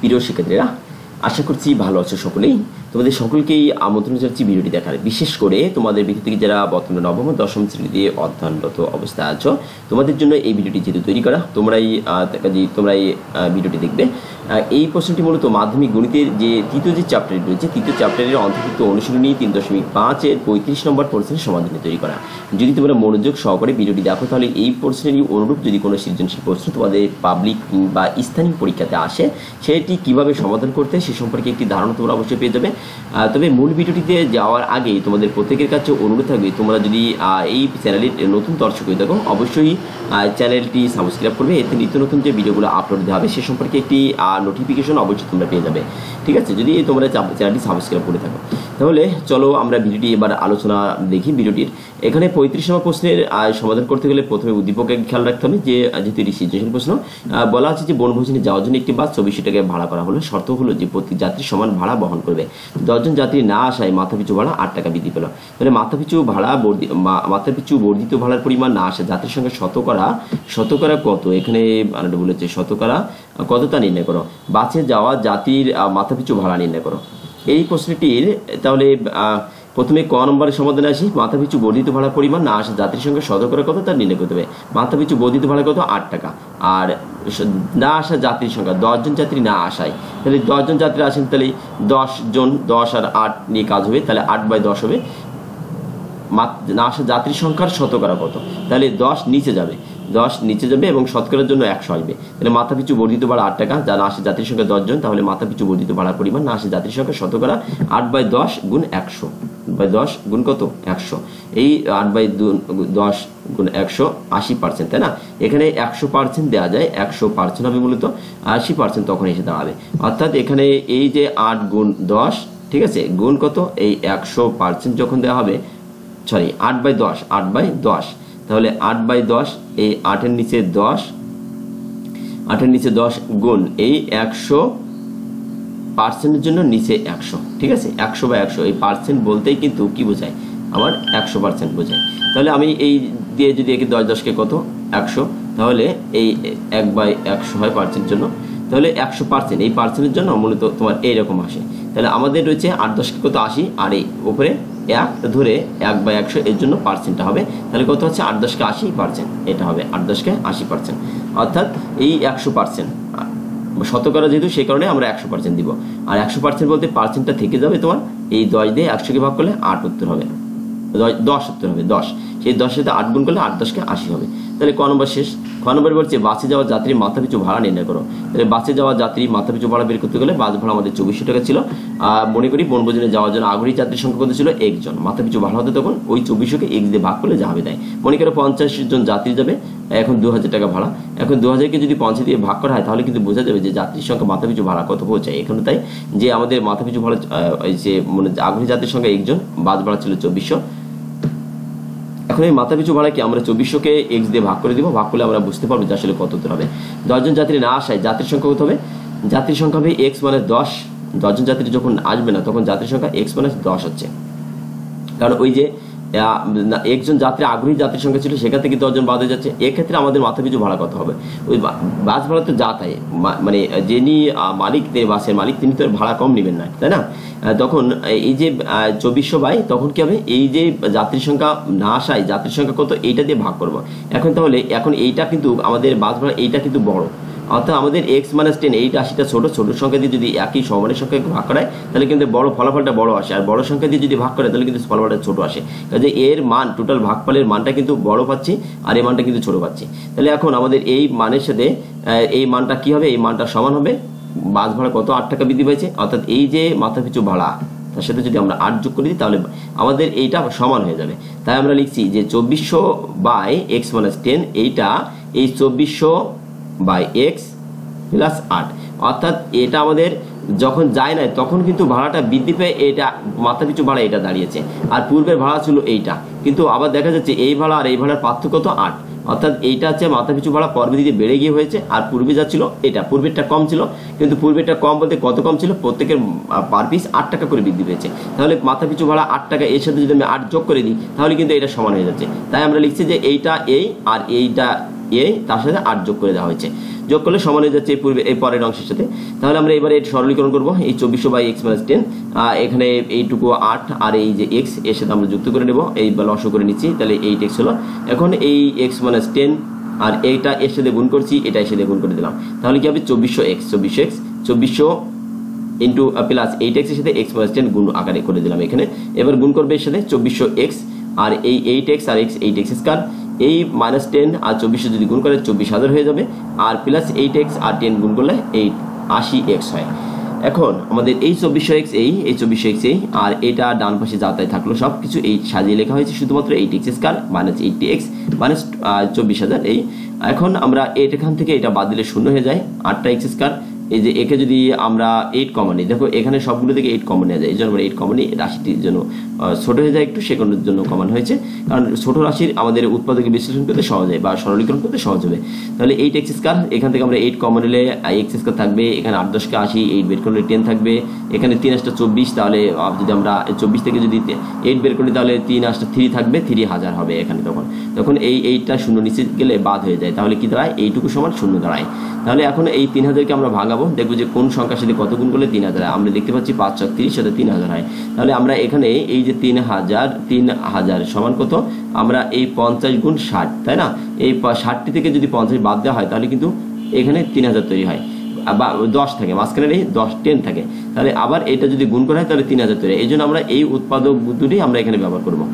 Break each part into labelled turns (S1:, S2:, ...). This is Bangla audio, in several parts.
S1: প্রিয় শিক্ষার্থীরা, আশা করছি ভালো আছো সকলেই। তোমাদের সকলকেই আমন্ত্রণ জানাচ্ছি ভিডিওটি দেখার। বিশেষ করে তোমাদের ভিতর থেকে যারা বর্তমানে নবম ও দশম শ্রেণীতে অধ্যয়নরত অবস্থায় আছো, তোমাদের জন্য এই ভিডিওটি যেহেতু তৈরি করা, তোমরাই ভিডিওটি দেখবে। এই প্রশ্নটি মূলত মাধ্যমিক গণিতের যে তৃতীয় যে চ্যাপ্টার রয়েছে, তৃতীয় চ্যাপ্টারের অন্তর্ভুক্ত অনুশীলনী 3.5-এর 35 নম্বর প্রশ্নের সমাধানে তৈরি করা। যদি তোমরা মনোযোগ সহকারে ভিডিওটি দেখো, তাহলে এই প্রশ্নেরই অনুরূপ যদি কোনো সৃজনশীল প্রশ্ন তোমাদের পাবলিক বা স্থানীয় পরীক্ষাতে আসে, সেটি কিভাবে সমাধান করতে সে সম্পর্কে একটি ধারণা তোমরা অবশ্যই পেয়ে যাবে। তবে মূল ভিডিওটিতে যাওয়ার আগে তোমাদের প্রত্যেকের কাছে অনুরোধ থাকবে, তোমরা যদি এই চ্যানেলের নতুন দর্শক হয়ে থাকো, অবশ্যই চ্যানেলটি সাবস্ক্রাইব করবে। এতে নিত্য নতুন যে ভিডিওগুলো আপলোড দেওয়া হবে সে সম্পর্কে একটি নোটিফিকেশন অবশ্যই তোমরা পেয়ে যাবে। ঠিক আছে, যদি তোমরা চ্যানেলটি সাবস্ক্রাইব করে থাকো। তাহলে চলো আমরা ভিডিওটি এবার আলোচনা দেখি। ভিডিওটির এখানে 35 নম্বর প্রশ্নের সমাধান করতে গেলে প্রথমে উদ্দীপকে খেয়াল রাখতে হবে যে যেহেতু এটি সৃজনশীল প্রশ্ন, বলা আছে যে বনভোজনে যাওয়ার জন্য একটি বাস 2400 টাকায় ভাড়া করা হলো। শর্ত হলো যে প্রতি যাত্রী সমান ভাড়া বহন করবে। 10 জন যাত্রী না আসায় মাথাপিছু ভাড়া 8 টাকা বৃদ্ধি পেল। তাহলে মাথাপিছু বর্ধিত ভাড়ার পরিমাণ না আসে যাত্রীর সঙ্গে শতকরা কত, এখানে বলেছে শতকরা কত তা নির্ণয় করো। বাসে যাওয়া যাত্রীর মাথাপিছু ভাড়া নির্ণয় করো। এই প্রশ্নটির তাহলে প্রথমে ক নম্বরের সমাধানে আসি। মাথাপিছু বর্ধিত ভাড়ার পরিমাণ না আসে যাত্রীর সঙ্গে শতকরা কত তা নির্ণয় করতে হবে। মাথাপিছু বর্ধিত ভাড়া কত? 8 টাকা। আর না আসা যাত্রীর সংখ্যা 10 জন যাত্রী না আসায়, তাহলে 10 জন যাত্রী আসেন, তাহলে 10 জন, 10 আর 8 নিয়ে কাজ হবে, তাহলে 8/10 হবে। না আসা যাত্রীর সংখ্যার শতকরা কত, তাহলে 10 নিচে যাবে এবং শতকরার জন্য 100 আসবে। তাহলে মাথাপিছু বর্ধিত ভাড়া 8 টাকা, যা না আসে যাত্রীর সংখ্যা 10 জন, তাহলে মাথাপিছু বর্ধিত ভাড়ার পরিমাণ না আসে যাত্রীর সংখ্যা শতকরা 8/10 গুণ 100। 8/10 গুণ কত? 100। এই 8/10 গুণ 100 80%, তাই না? এখানে 100% দেওয়া যায়, 100% হবে মূলত 80% তখন এসে দাঁড়াবে। অর্থাৎ এখানে এই যে 8 গুণ 10, ঠিক আছে, গুণ কত? এই 100% যখন দেওয়া হবে, 8/10, তাহলে 8/10, এই 8-এর নিচে 10 গুণ এই 100%-এর জন্য নিচে 100, ঠিক আছে, 100/100। এই পার্সেন্ট বলতেই কিন্তু কি বোঝায়? আমার 100% বোঝায়। তাহলে আমি এই দিয়ে যদি একে 10-10কে কত? 100, তাহলে এই 1/100 হয় পার্সেন্টের জন্য, তাহলে 100%। এই পার্সেন্টের জন্য মূলত তোমার এইরকম আসে। তাহলে আমাদের রয়েছে 8-10কে কত? 80, আর এই উপরে 1 ধরে 1/100, এর জন্য পার্সেন্টটা হবে। তাহলে কত হচ্ছে? 8-10কে 80%, এটা হবে 8-10কে 80%। অর্থাৎ এই 100% শতকরা যেহেতু, সেই কারণে আমরা 100% দিব। আর 100% বলতে পার্সেন্টটা থেকে যাবে তোমার এই 10 দিয়ে 100কে ভাগ করলে 8 উত্তর হবে, 10 উত্তর হবে। 10, সেই 10 সাথে 8 গুণ করলে 8-10কে 80 হবে। তাহলে ক নম্বর শেষ। খ নম্বর বলছে বাসে যাওয়া যাত্রীর মাথাপিছু ভাড়া নির্ণয় করো। তাহলে বাসে যাওয়া যাত্রী মাথাপিছু ভাড়া বের করতে গেলে বাস ভাড়া আমাদের 2400 টাকা ছিল। মনে করি বনভোজনে যাওয়ার জন্য আগ্রহী যাত্রীর সংখ্যা কত ছিল? 1 জন। মাথাপিছু ভাড়া হতে তখন ওই 2400কে x দিয়ে ভাগ করলে যা হবে তাই। মনে করো 50 জন যাত্রী যাবে, এখন 2000 টাকা ভাড়া। এখন 2000কে যদি 50 দিয়ে ভাগ করা হয়, তাহলে কিন্তু বোঝা যাবে যে যাত্রীর সংখ্যা মাথাপিছু ভাড়া কত পৌঁছায়। এখানে তাই যে আমাদের মাথাপিছু ভাড়া যে আগ্রহী যাত্রীর সংখ্যা 1 জন, বাস ভাড়া ছিল 2400। এখন এই মাথাপিছু ভাড়াকে আমরা 2400কে x দিয়ে ভাগ করে দিব। ভাগ করলে আমরা বুঝতে পারবো যে আসলে কত উত্তর হবে। 10 জন যাত্রী না আসায় যাত্রীর সংখ্যা কত হবে? যাত্রীর সংখ্যা হবে x মানে 10। 10 জন যাত্রী যখন আসবে না, তখন যাত্রীর সংখ্যা x মানে 10 হচ্ছে। কারণ ওই যে একজন যাত্রী আগ্রহী যাত্রীর সংখ্যা ছিল, সেখান থেকে 10 জন বাদ হয়ে যাচ্ছে। এক্ষেত্রে আমাদের মাথাপিছু ভাড়া কত হবে? ওই বাস ভাড়া তো যা তাই, মানে যিনি মালিক, বাসের মালিক, তিনি তো ভাড়া কম নেবেন না, তাই না? তখন এই যে 2400 তখন কি হবে? এই যে যাত্রীর সংখ্যা না আসায় যাত্রীর সংখ্যা কত, এইটা দিয়ে ভাগ করবো। তাহলে এখন এইটা কিন্তু আমাদের বাস ভাড়া, এইটা কিন্তু বড়। অর্থাৎ আমাদের x-10, এইটা 80টা ছোট সংখ্যা দিয়ে যদি একই সমানের সংখ্যাকে ভাগ করায়, তাহলে কিন্তু বড় ফলাফলটা বড় আসে। আর বড় সংখ্যা দিয়ে যদি ভাগ করে, তাহলে কিন্তু ফলাফলটা ছোট আসে। কাজে এর মান, টোটাল ভাগফলের মানটা কিন্তু বড় পাচ্ছি, আর এই মানটা কিন্তু ছোট পাচ্ছি। তাহলে এখন আমাদের এই মানের সাথে এই মানটা কি হবে? এই মানটা সমান হবে বাস ভাড়া কত? 8 টাকা বৃদ্ধি পেয়েছে। অর্থাৎ এই যে মাথাপিছু ভাড়া, তার সাথে যদি আমরা 8 যোগ করে দিই, তাহলে আমাদের এইটা সমান হয়ে যাবে। তাই আমরা লিখছি যে 2400/x-10, এইটা এই 2400/x প্লাস 8। অর্থাৎ এটা আমাদের যখন যায় না, তখন কিন্তু ভাড়াটা বৃদ্ধি পেয়ে এটা মাথাপিছু ভাড়া এটা দাঁড়িয়েছে। আর পূর্বের ভাড়া ছিল এইটা, কিন্তু আবার দেখা যাচ্ছে এই ভাড়া আর এই ভাড়ার পার্থক্য কত? 8। অর্থাৎ এইটা হচ্ছে মাথাপিছু ভাড়া পরবর্তীতে বেড়ে গিয়ে হয়েছে, আর পূর্বে যা ছিল এটা, পূর্বেরটা কম ছিল। কিন্তু পূর্বেরটা কম বলতে কত কম ছিল? প্রত্যেকের পার পিস 8 টাকা করে বৃদ্ধি পেয়েছে। তাহলে মাথাপিছু ভাড়া 8 টাকা, এর সাথে যদি আমি 8 যোগ করে দিই, তাহলে কিন্তু এটা সমান হয়ে যাচ্ছে। তাই আমরা লিখছি যে এইটা এই, আর এইটা এ তার সাথে 8 যোগ করে দেওয়া হয়েছে, যোগ করলে সমান হয়ে যাচ্ছে এই পরের অংশের সাথে। তাহলে আমরা এবারে সরলীকরণ করবো, এই 2400/x-10, এখানে এইটুকু 8 আর এই যে x এর সাথে আমরা যুক্ত করে নেব, এই লসাগু করে নিচ্ছি, তাহলে 8x হলো। এখন এই x-10 আর এইটা এর সাথে গুণ করছি, এটা এর সাথে গুণ করে দিলাম, তাহলে কি হবে 2400 ইন্টু প্লাস 8x এর সাথে x-10 গুণ আকারে করে দিলাম এখানে। এবার গুণ করবে এর সাথে 2400x আর এই 8x আর x 8x স্কয়ার, এই -10 আর 2400 যদি গুণ করে 24000 হয়ে যাবে, আর প্লাস 8x আর 10 গুণ করলে 80x হয়। এখন আমাদের এই 2400x এই 2400x এই আর এটা ডান পাশে যা তাই থাকলো সব কিছু এই সাজিয়ে লেখা হয়েছে, শুধুমাত্র 8x স্কয়ার -80x 24000 এই। এখন আমরা এখান থেকে এটা বাদ দিলে শূন্য হয়ে যায়, 8x স্কয়ার। এই যে একে যদি আমরা 8 কমন নিই, দেখো এখানে সবগুলো থেকে 8 কমন নেওয়া যায়, এই জন্য আমরা 8 কমন নিই, রাশিটির জন্য ছোট হয়ে যায় একটু, সেগুলোর জন্য কমন হয়েছে, কারণ ছোট রাশির আমাদের উৎপাদকে বিশ্লেষণ করতে সহজ হয় বা সরলীকরণ করতে সহজ হবে। তাহলে 8x স্কয়ার, এখান থেকে আমরা 8 কমন নিলে x স্কয়ার থাকবে, এখানে 8 10 কে 80, 8 বের করলে 10 থাকবে, এখানে 3 8 24, তাহলে যদি আমরা 24 থেকে যদি 8 বের করি তাহলে 3 8 3 থাকবে, 3000 হবে এখানে। তখন এই 8টা শূন্য নিচে গেলে বাদ হয়ে যায়, তাহলে কি দাঁড়ায়, এইটুকু সমান শূন্য দাঁড়ায়। তাহলে এখন এই 3000কে আমরা ভাঙাবো, দেখবো যে কোন সংখ্যার সাথে কত গুণ করলে 3000 হয়। আমরা দেখতে পাচ্ছি 5 × 30 সাথে 3000 হয়। তাহলে আমরা এখানে এই যে 3000 সমান কত, আমরা এই 50 গুণ 60, তাই না, এই 60টি থেকে যদি 50 বাদ দেওয়া হয় তাহলে কিন্তু এখানে 3000 তৈরি হয়, বা 10 থাকে মাঝখানে, এই 10 থাকে, তাহলে আবার এটা যদি গুণ করা হয় তাহলে 3000 তৈরি হয়। এই জন্য আমরা এই উৎপাদক দুটি আমরা এখানে ব্যবহার করবো।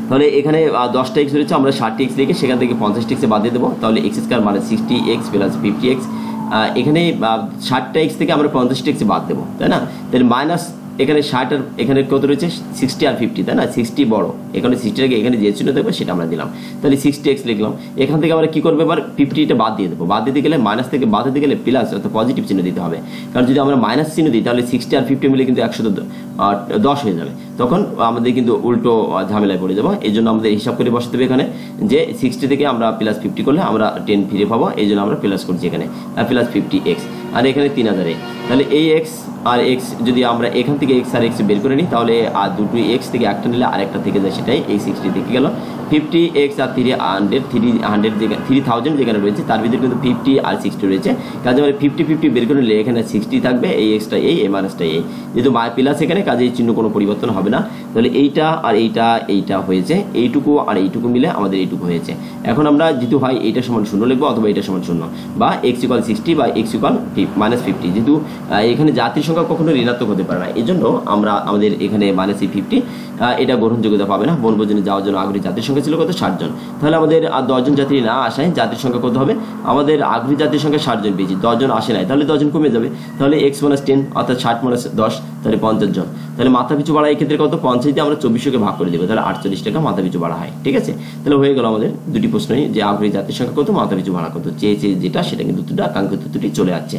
S1: তাহলে এখানে 10টা x রয়েছে, আমরা 60x লিখে সেখান থেকে 50x বাদ দিয়ে দেবো, তাহলে x স্কয়ার মানে 60x প্লাস 50x, এখানে 60টা x থেকে আমরা 50x বাদ দেবো, তাই না। তাহলে মাইনাস এখানে 60 আর এখানে কত রয়েছে 60 আর 50, তাই না, 60 বড়, এখানে 60টাকে এখানে যে চিহ্ন থাকবে সেটা আমরা দিলাম, তাহলে 60x লিখলাম। এখান থেকে আমরা কি করবো, এবার 50টা বাদ দিয়ে দেবো, বাদ দিতে গেলে মাইনাস থেকে বাদ দিতে গেলে প্লাস অর্থাৎ পজিটিভ চিহ্ন দিতে হবে, কারণ যদি আমরা মাইনাস চিহ্ন দিই তাহলে 60 আর 50 মিলে কিন্তু 110 হয়ে যাবে, তখন আমাদের কিন্তু উল্টো ঝামেলায় পড়ে যাবো। এই জন্য আমাদের হিসাব করে বসাতে হবে এখানে যে 60 থেকে আমরা প্লাস 50 করলে আমরা 10 ফিরে পাবো, এই জন্য আমরা প্লাস করছি এখানে, প্লাস 50x আর এখানে 3000, তাহলে এই x আর x যদি আমরা এখান থেকে x আর x বের করে নিই তাহলে আর দুটো x থেকে একটা নিলে আরেকটা থেকে যায়, সেটাই এই 60 থেকে গেল। 50x আর 3000 যেখানে রয়েছে তার ভিতরে কিন্তু 50 আর 60 রয়েছে, কাজে আমরা 50 বের করে নিলে এখানে 60 থাকবে, এই এক্সটা এই মাইনাসটা এই, যেহেতু প্লাস এখানে কাজে এই চিহ্ন কোনো পরিবর্তন হবে না। তাহলে এইটা আর এইটা হয়েছে, এইটুকু আর এইটুকু মিলে আমাদের এইটুকু হয়েছে। এখন আমরা যেহেতু হয় এইটা সমান 0 লিখবো, অথবা এটা সমান 0, বা x = 60 বা x = -50, যেহেতু এখানে জাতির সংখ্যা কখনো ঋণাত্মক হতে পারে না, এই জন্য আমরা আমাদের এখানে -50 এটা গ্রহণযোগ্যতা পাবে না। বনভোজনে যাওয়ার জন্য আগ্রহী জাতির সংখ্যা ছিল কত, 60 জন। তাহলে আমাদের আর 10 জন যাত্রী না আসায় জাতির সংখ্যা কত হবে, আমাদের আগ্রহী জাতির সংখ্যা 60 জন পেয়েছি, 10 জন আসে নাই, তাহলে 10 জন কমে যাবে, তাহলে x - 10 অর্থাৎ 60 - 10, তাহলে 50 জন। তাহলে মাথা পিছু ভাড়া এই ক্ষেত্রে কত, 50 দিয়ে আমরা 2400কে ভাগ করে দেবো, তাহলে 48 টাকা মাথা পিছু ভাড়া হয়। ঠিক আছে, তাহলে হয়ে গেল আমাদের দুটি প্রশ্নই, যে আগ্রহী জাতির সংখ্যা কত, মাথা পিছু ভাড়া কত, চেয়েছে যেটা সেটা কিন্তু দুটো আকাঙ্ক্ষিত দুটি চলে যাচ্ছে।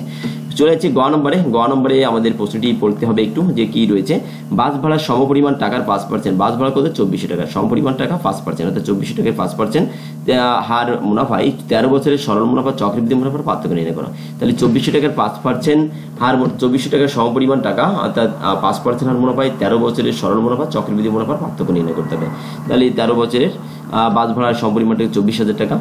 S1: গ নম্বরে আমাদের প্রশ্নটি পড়তে হবে একটু, যে কি রয়েছে, বাস ভাড়ার সমপরিমাণ টাকার 5%, বাস ভাড়া কত 2400 টাকা, সমপরিমাণ টাকা 5%, অর্থাৎ 2400 টাকায় 5% হার মুনাফায় 13 বছরের সরল মুনাফা চক্রবৃদ্ধি মুনাফার পার্থক্য নির্ণয় করো। তাহলে 2400 টাকার 5% হার, 2400 টাকার সমপরিমাণ টাকা অর্থাৎ 5% হার মুনাফায় 13 বছরের সরল মুনাফা চক্রবৃদ্ধি মুনাফার পার্থক্য নির্ণয় করতে হবে। তাহলে 13 বছরের বাস ভাড়ার সমপরিমাণ টাকা 24000 টাকা,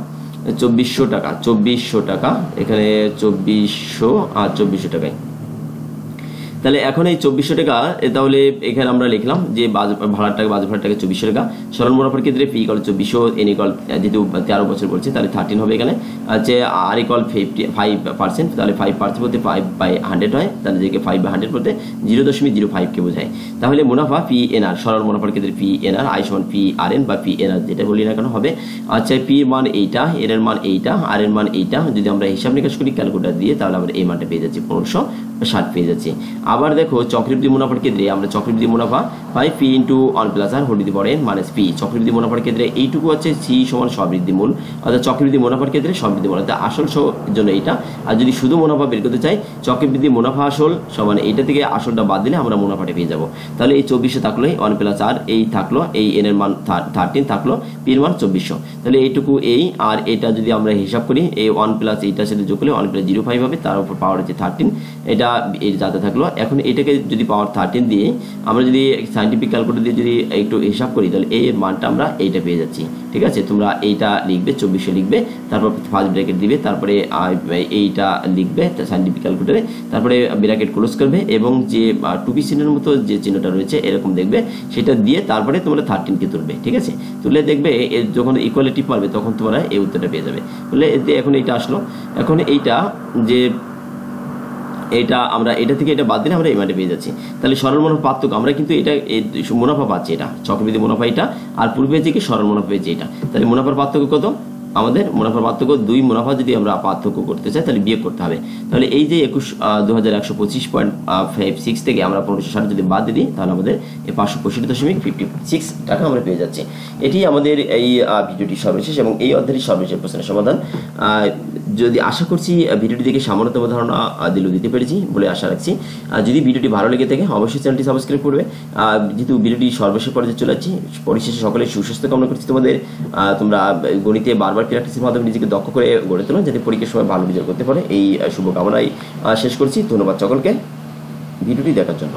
S1: 2400 টাকা এখানে 2400 আর 2400 টাকায়। তাহলে এখন এই 2400 টাকা, তাহলে এখানে আমরা লিখলাম যে বাস ভাড়ার টাকা 2400 টাকা, সরল মুনাফার ক্ষেত্রে P = 2400, N = যেহেতু 13 বছর বলছে তাহলে 13 হবে এখানে, আছে R = 5%, তাহলে 5% বলতে 5/100 হয়, তাহলে যে 5/100 বলতে 0.05 কে বোঝায়। তাহলে মুনাফা PNR, সরল মুনাফার ক্ষেত্রে PNR, I = PRN বা PNR যেটা বলি না কেন হবে। আচ্ছা, P এর মান এইটা, N এর মান এইটা, R এর মান এইটা, যদি আমরা হিসাব নিকাশ করি ক্যালকুলেটর দিয়ে তাহলে আমরা এই মানটা পেয়ে যাচ্ছি 1560 পেয়ে যাচ্ছি। আবার দেখো চক্রবৃদ্ধি মুনাফার ক্ষেত্রে আমরা চক্রবৃদ্ধি মুনাফা পাই P × 1 + R (n - P), চক্রবৃদ্ধি মুনাফার ক্ষেত্রে এইটুকু হচ্ছে C = সবৃদ্ধি মূল, অর্থাৎ চক্রবৃদ্ধি মুনাফার ক্ষেত্রে সবৃদ্ধি মূল, অর্থাৎ আসল জন্য এইটা। আর যদি শুধু মুনাফা বের করতে চাই, চক্রবৃদ্ধি মুনাফা আসল সমান এইটা থেকে আসলটা বাদ দিলে আমরা মুনাফাটা পেয়ে যাব। তাহলে এই 2400 থাকলো, 1 + R এই থাকলো, এই N এর মান 13 থাকলো, P এর মান 2400, তাহলে এইটুকু এই, আর এটা যদি আমরা হিসাব করি এই 1 + এইটার সাথে যোগ করলে 1 + 0.5 হবে, তার উপর পাওয়ার হচ্ছে 13, এটা এর যাতে থাকলো এখন এটাকে যদি পাওয়ার 13 দিয়ে আমরা যদি সায়েন্টিফিক ক্যালকুলেটর দিয়ে যদি একটু হিসাব করি, তাহলে এই মানটা আমরা এইটা পেয়ে যাচ্ছি। ঠিক আছে, তোমরা এইটা লিখবে, 2400 লিখবে, তারপর ফার্স্ট ব্র্যাকেট দিবে, তারপরে এইটা লিখবে সায়েন্টিফিক ক্যালকুলেটরে, তারপরে ব্র্যাকেট ক্লোজ করবে এবং যে টুপি চিহ্নের মতো যে চিহ্নটা রয়েছে এরকম দেখবে, সেটা দিয়ে তারপরে তোমরা 13কে তুলবে। ঠিক আছে, তুলে দেখবে যখন ইকুয়ালিটি পারবে তখন তোমরা এই উত্তরটা পেয়ে যাবে। বলে এখন এইটা আসলো, এখন এইটা যে এটা আমরা এটা থেকে এটা বাদ দিলে আমরা এই মানটা পেয়ে যাচ্ছি। তাহলে সরল মুনাফা পার্থক্য আমরা কিন্তু এটা মুনাফা পাচ্ছি, এটা চক্রবৃদ্ধি মুনাফা এটা, আর পূর্বে যে কি সরল মুনাফা পেয়েছি এটা। তাহলে মুনাফার পার্থক্য কত? আমাদের মুনাফার পার্থক্য 2 মুনাফা যদি আমরা পার্থক্য করতে চাই তাহলে বিয়োগ করতে হবে। তাহলে এই যে 2125.56 থেকে আমরা 1560 যদি বাদ দিই তাহলে আমাদের এই 565.56 টাকা আমরা পেয়ে যাচ্ছি। এটি আমাদের এই ভিডিওটি সর্বশেষ এবং এই অধ্যায়ের সর্বশেষ প্রশ্নের সমাধান। যদি আশা করছি ভিডিওটি দেখে সামান্যতম ধারণা দিতে পেরেছি বলে আশা রাখছি। যদি ভিডিওটি ভালো লেগে থাকে অবশ্যই চ্যানেলটি সাবস্ক্রাইব করবে। যেহেতু ভিডিওটি সর্বশেষ পর্যায়ে চলে যাচ্ছি, পরিশেষে সকলের সুস্বাস্থ্য কামনা করছি। তোমরা গণিতে বারবার প্র্যাকটিসের মাধ্যমে নিজেকে দক্ষ করে গড়ে তোলো, যাতে পরীক্ষার সময় ভালো রেজাল্ট করতে পারে। এই শুভকামনায় শেষ করছি। ধন্যবাদ সকলকে ভিডিওটি দেখার জন্য।